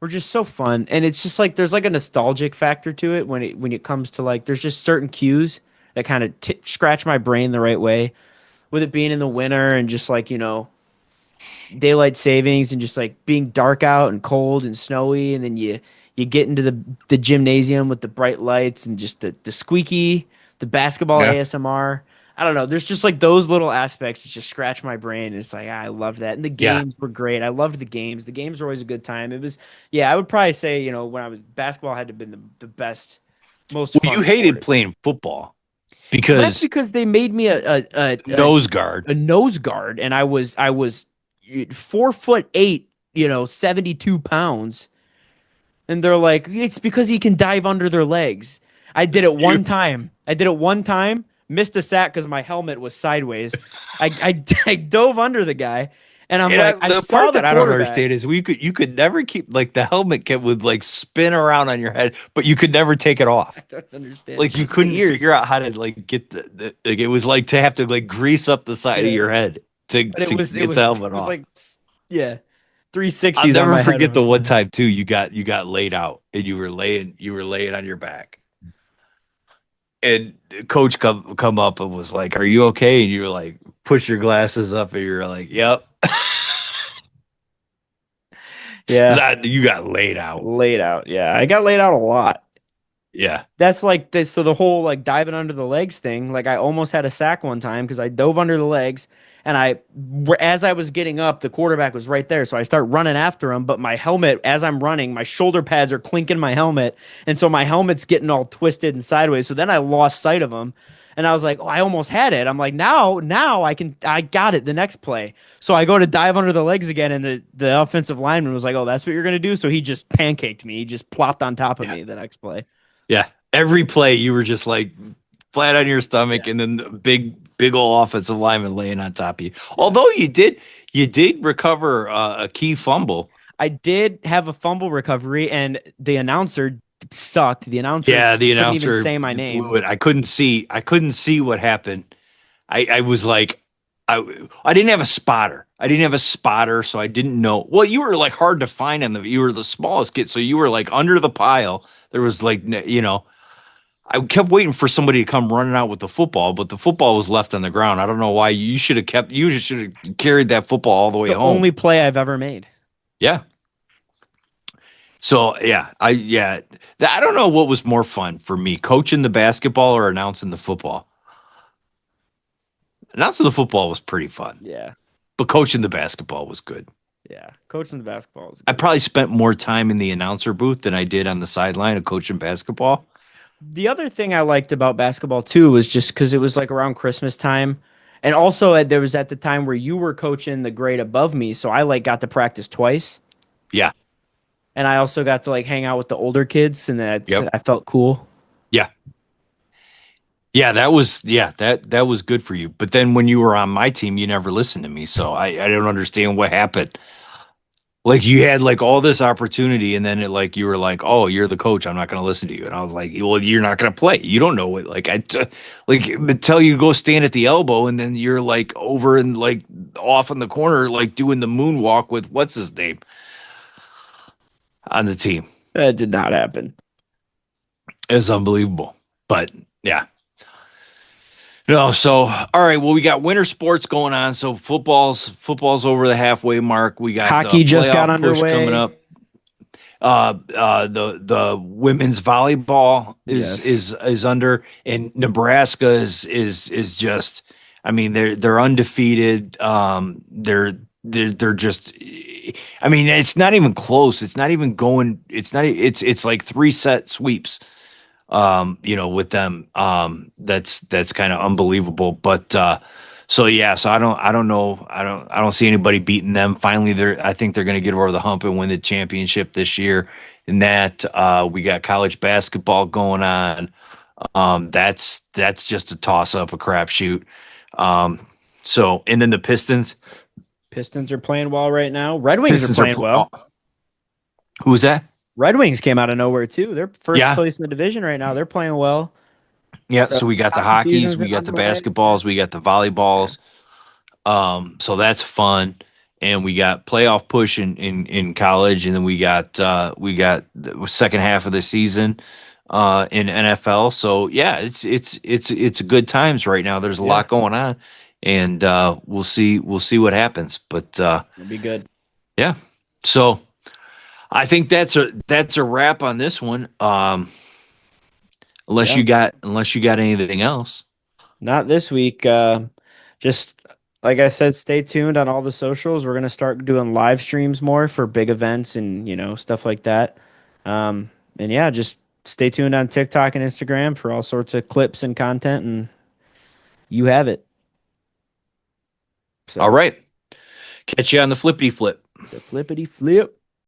were just so fun. And it's just like there's like a nostalgic factor to it when it comes to like there's just certain cues that kind of scratch my brain the right way. With it being in the winter and just like, daylight savings and just like being dark out and cold and snowy, and then you get into the gymnasium with the bright lights and just the squeaky, the basketball Yeah. ASMR. I don't know. There's just like those little aspects that just scratch my brain. It's like I love that. And the Yeah. games were great. I loved the games. The games were always a good time. It was, yeah, I would probably say, when I was basketball had to have been the best, most Well, fun you sport. hated playing football Well, that's because because they made me nose guard. a nose guard, and I was 4'8", 72 pounds, and they're like, it's because he can dive under their legs. I did it You one time. I did it one time. Missed a sack because my helmet was sideways. I dove under the guy, and I'm and like, I the saw part the that I don't quarterback. understand is you could never keep like the helmet would like spin around on your head, but you could never take it I off. don't understand. Like you The couldn't ears, figure out how to like get the like it was like to have to like grease up the side of yeah. your head But it to was it get the was it helmet was off. like, yeah, I'll 360s on never my head. forget the one time too. You got laid out and you were laying on your back, and coach come up and was like, "Are you okay?" And you were like, push your glasses up, and you're like, "Yep." Yeah, That you got laid out. laid out. Yeah, I got laid out a lot. Yeah, That's like this. So the whole like diving under the legs thing, like I almost had a sack one time because I dove under the legs, and as I was getting up, the quarterback was right there. So I start running after him, but my helmet, as I'm running, my shoulder pads are clinking my helmet, and so my helmet's getting all twisted and sideways. So then I lost sight of him, and I was like, oh, I almost had it. I'm like, now I got it the next play. So I go to dive under the legs again, and the offensive lineman was like, oh, that's what you're gonna do. So he just pancaked me. He just plopped on top of yeah, me the next play. yeah. Every play you were just like flat on your stomach, Yeah. and then the big old offensive lineman laying on top of you. Yeah. Although you did recover a key fumble. I did have a fumble recovery, and the announcer sucked. The announcer Yeah, the couldn't even announcer say my blew name. it. I couldn't see what happened. I was like, I didn't have a spotter. I didn't have a spotter, so I didn't know. Well, you were like hard to find you were the smallest kid, so you were like under the pile. There was like, I kept waiting for somebody to come running out with the football, but the football was left on the ground. I don't know why. You just should have carried that football all the It's way the home. only play I've ever made. Yeah. So yeah, I don't know what was more fun for me, coaching the basketball or announcing the football. Announcing the football was pretty fun, Yeah. but coaching the basketball was good. Yeah. Coaching the basketball is I good. probably spent more time in the announcer booth than I did on the sideline of coaching basketball. The other thing I liked about basketball too was just because it was like around Christmas time. And also, there was at the time where you were coaching the grade above me. So I like got to practice twice. Yeah. And I also got to like hang out with the older kids, and Yep. I felt cool. Yeah. That was good for you. But then when you were on my team, you never listened to me. So I don't understand what happened. Like you had like all this opportunity, and then it like you were like, "Oh, you're the coach. I'm not going to listen to you." And I was like, "Well, you're not going to play. You don't know what." Like tell you to go stand at the elbow, and then you're like over and like off in the corner, like doing the moonwalk with what's his name on the team. That did not happen. It's unbelievable. But yeah, no. So all right. Well, we got winter sports going on. So football's over the halfway mark. We got Hockey just got playoff push coming underway. up. The women's volleyball Yes. is under, and Nebraska is just, I mean, they're undefeated. They're just, I mean, it's not even close. It's not even going. It's not. It's like three set sweeps. With them. That's kind of unbelievable. But so yeah, so I don't know. I don't see anybody beating them. Finally, I think they're gonna get over the hump and win the championship this year. And that we got college basketball going on. That's just a toss up, a crapshoot. So and then the Pistons are playing well right now. Red Wings are Pistons are playing well. who's that? Red Wings came out of nowhere too. They're first Yeah. place in the division right now. They're playing well. Yeah, So so we got the hockey hockeys, season's we got the underway. Yeah. basketballs, we got the Yeah. volleyballs. So that's fun. And we got playoff push in college, and then we got the second half of the season in NFL. So yeah, it's good times right now. There's a Yeah. lot going on, and we'll see what happens. But It'll be good. yeah, so I think that's a wrap on this one. Unless Yeah. you got anything else. Not this week. Just like I said, stay tuned on all the socials. We're gonna start doing live streams more for big events and stuff like that. And yeah, just stay tuned on TikTok and Instagram for all sorts of clips and content, and you have it. All So right, catch you on the flippity flip. the flippity flip.